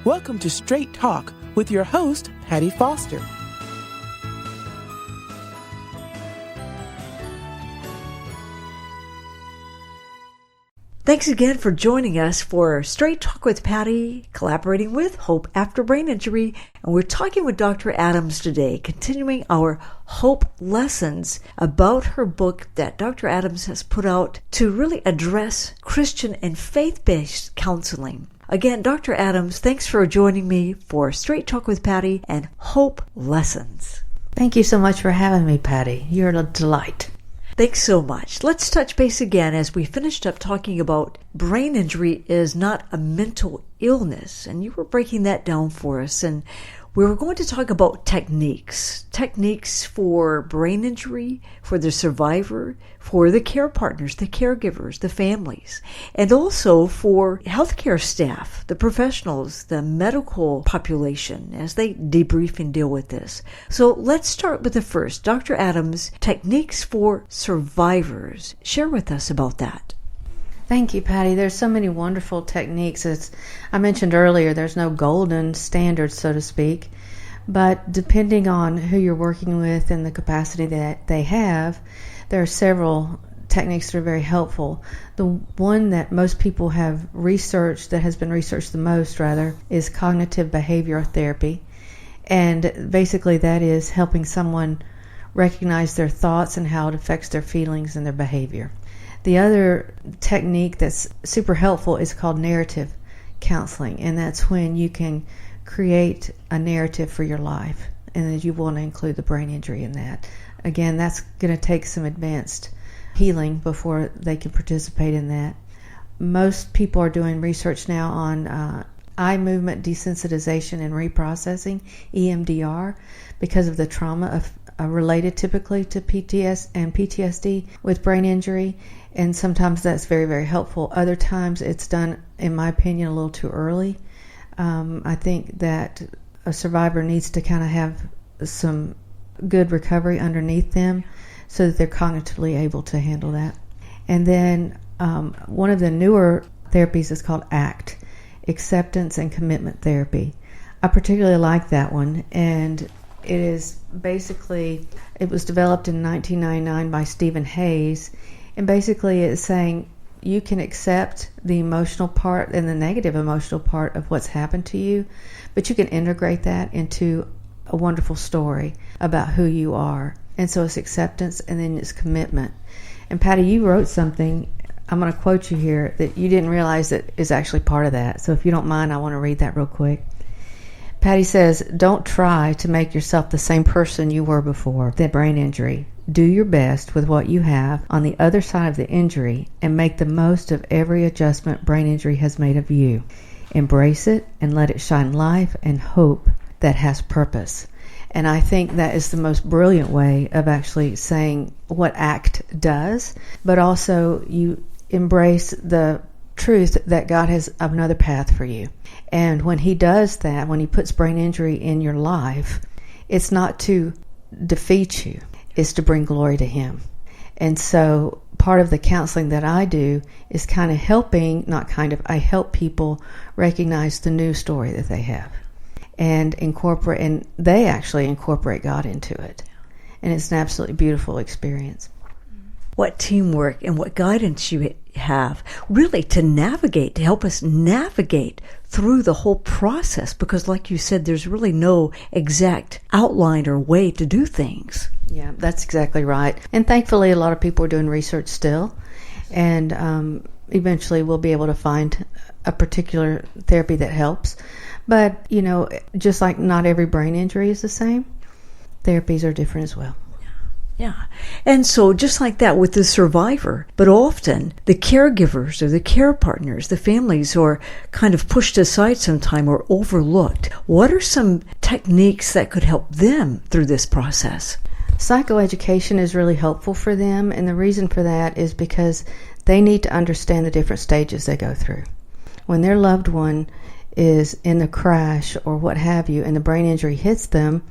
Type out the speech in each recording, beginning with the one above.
Welcome to Straight Talk with your host, Patti Foster. Thanks again for joining us for Straight Talk with Patti, collaborating with Hope After Brain Injury. And we're talking with Dr. Adams today, continuing our Hope lessons about her book that Dr. Adams has put out to really address Christian and faith-based counseling. Again, Dr. Adams, thanks for joining me for Straight Talk with Patti and Hope Lessons. Thank you so much for having me, Patti. You're a delight. Thanks so much. Let's touch base again as we finished up talking about brain injury is not a mental illness. And you were breaking that down for us. And we were going to talk about techniques for brain injury, for the survivor, for the care partners, the caregivers, the families, and also for healthcare staff, the professionals, the medical population as they debrief and deal with this. So let's start with the first. Dr. Adams, techniques for survivors. Share with us about that. Thank you, Patti. There's so many wonderful techniques. As I mentioned earlier, there's no golden standard, so to speak. But depending on who you're working with and the capacity that they have, there are several techniques that are very helpful. The one that most people have researched, that has been researched the most rather, is cognitive behavioral therapy. And basically that is helping someone recognize their thoughts and how it affects their feelings and their behavior. The other technique that's super helpful is called narrative counseling, and that's when you can create a narrative for your life, and that you want to include the brain injury in that. Again, that's going to take some advanced healing before they can participate in that. Most people are doing research now on eye movement desensitization and reprocessing, EMDR, because of the trauma related typically to PTSD with brain injury. And sometimes that's very, very helpful. Other times it's done, in my opinion, a little too early. I think that a survivor needs to kind of have some good recovery underneath them so that they're cognitively able to handle that. And then one of the newer therapies is called ACT, Acceptance and Commitment Therapy. I particularly like that one, and it is basically, it was developed in 1999 by Stephen Hayes, and basically it's saying you can accept the emotional part and the negative emotional part of what's happened to you, but you can integrate that into a wonderful story about who you are. And so it's acceptance and then it's commitment. And Patti, you wrote something, I'm going to quote you here, that you didn't realize that is actually part of that. So if you don't mind, I want to read that real quick. Patti says, "Don't try to make yourself the same person you were before the brain injury. Do your best with what you have on the other side of the injury and make the most of every adjustment brain injury has made of you. Embrace it and let it shine life and hope that has purpose." And I think that is the most brilliant way of actually saying what ACT does, but also you embrace the truth that God has another path for you. And when He does that, when He puts brain injury in your life, it's not to defeat you, it's to bring glory to Him. And so part of the counseling that I do is kind of helping, I help people recognize the new story that they have and they actually incorporate God into it. And it's an absolutely beautiful experience. What teamwork and what guidance you have really to help us navigate through the whole process, because like you said, there's really no exact outline or way to do things. Yeah, that's exactly right. And thankfully, a lot of people are doing research still, and eventually we'll be able to find a particular therapy that helps. But, just like not every brain injury is the same, therapies are different as well. Yeah. And so just like that with the survivor, but often the caregivers or the care partners, the families are kind of pushed aside sometime or overlooked. What are some techniques that could help them through this process? Psychoeducation is really helpful for them, and the reason for that is because they need to understand the different stages they go through. When their loved one is in the crash or what have you, and the brain injury hits them,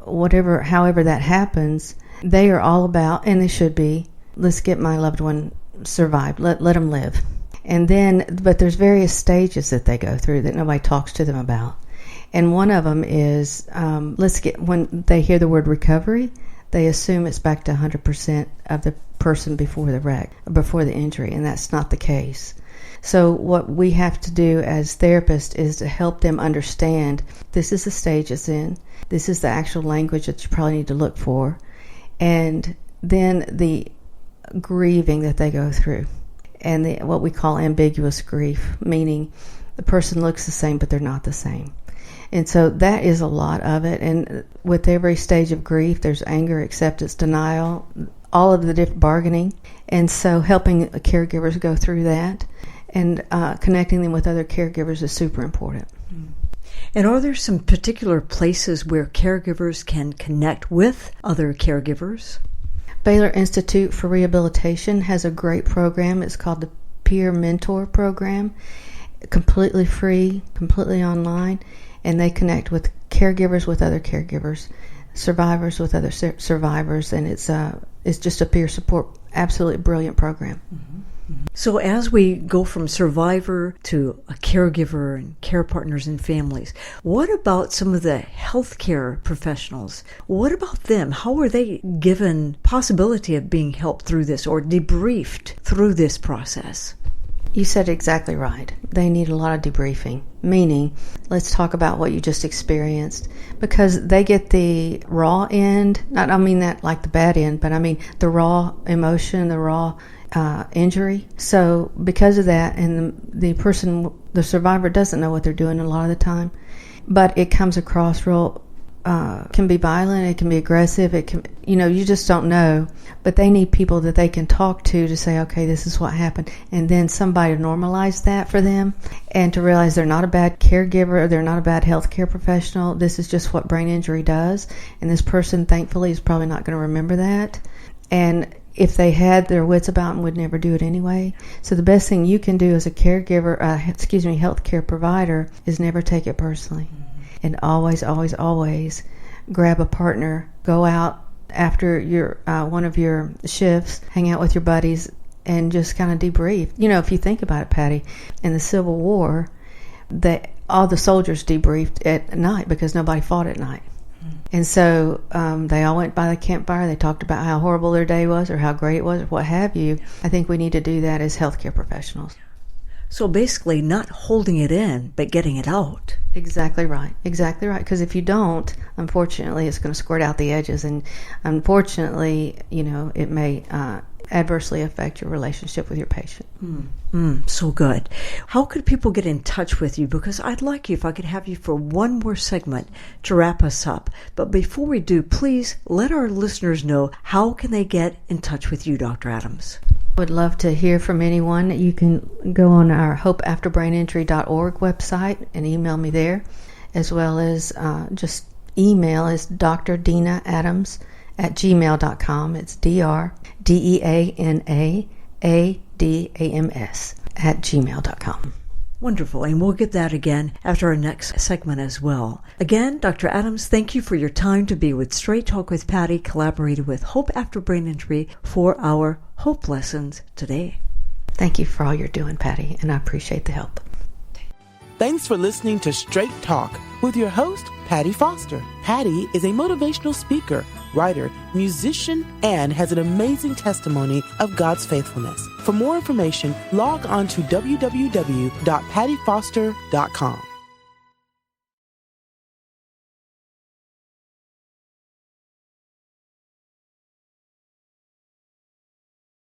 however that happens, they are all about, and they should be, let's get my loved one survived, let them live. And then, but there's various stages that they go through that nobody talks to them about. And one of them is, when they hear the word recovery, they assume it's back to 100% of the person before the wreck, or before the injury, and that's not the case. So what we have to do as therapists is to help them understand this is the stage it's in, this is the actual language that you probably need to look for, and then the grieving that they go through, and what we call ambiguous grief, meaning the person looks the same but they're not the same. And so that is a lot of it. And with every stage of grief, there's anger, acceptance, denial, all of the different bargaining. And so helping caregivers go through that and connecting them with other caregivers is super important. And are there some particular places where caregivers can connect with other caregivers? Baylor Institute for Rehabilitation has a great program. It's called the Peer Mentor Program. Completely free, completely online. And they connect with caregivers with other caregivers, survivors with other survivors, and it's just a peer support, absolutely brilliant program. So as we go from survivor to a caregiver and care partners and families, what about some of the healthcare professionals? What about them? How are they given possibility of being helped through this or debriefed through this process? You said exactly right. They need a lot of debriefing, meaning let's talk about what you just experienced, because they get the raw end. I don't mean that like the bad end, but I mean the raw emotion, the raw injury. So because of that, and the survivor doesn't know what they're doing a lot of the time, but it comes across real, can be violent, it can be aggressive, it can, you just don't know. But they need people that they can talk to say, okay, this is what happened. And then somebody to normalize that for them and to realize they're not a bad caregiver, or they're not a bad healthcare professional. This is just what brain injury does. And this person, thankfully, is probably not going to remember that. And if they had their wits about them, would never do it anyway. So the best thing you can do as a caregiver, healthcare provider, is never take it personally. And always, always, always grab a partner, go out after your one of your shifts, hang out with your buddies, and just kind of debrief. If you think about it, Patti, in the Civil War, all the soldiers debriefed at night because nobody fought at night. And so they all went by the campfire. They talked about how horrible their day was or how great it was or what have you. I think we need to do that as healthcare professionals. So basically not holding it in, but getting it out. Exactly right. Exactly right. Because if you don't, unfortunately, it's going to squirt out the edges. And unfortunately, it may adversely affect your relationship with your patient. So good. How could people get in touch with you? Because I'd like you, if I could have you for one more segment to wrap us up. But before we do, please let our listeners know, how can they get in touch with you, Dr. Adams? Would love to hear from anyone. You can go on our hopeafterbraininjury.org website and email me there, as well as just email is Dr. Deana Adams at gmail.com. It's DrDeanaAdams at gmail.com. Wonderful, and we'll get that again after our next segment as well. Again, Dr. Adams, thank you for your time to be with Straight Talk with Patti, collaborated with Hope After Brain Injury for our Hope Lessons today. Thank you for all you're doing, Patti, and I appreciate the help. Thanks for listening to Straight Talk with your host, Patti Foster. Patti is a motivational speaker, writer, musician, and has an amazing testimony of God's faithfulness. For more information, log on to www.pattifoster.com.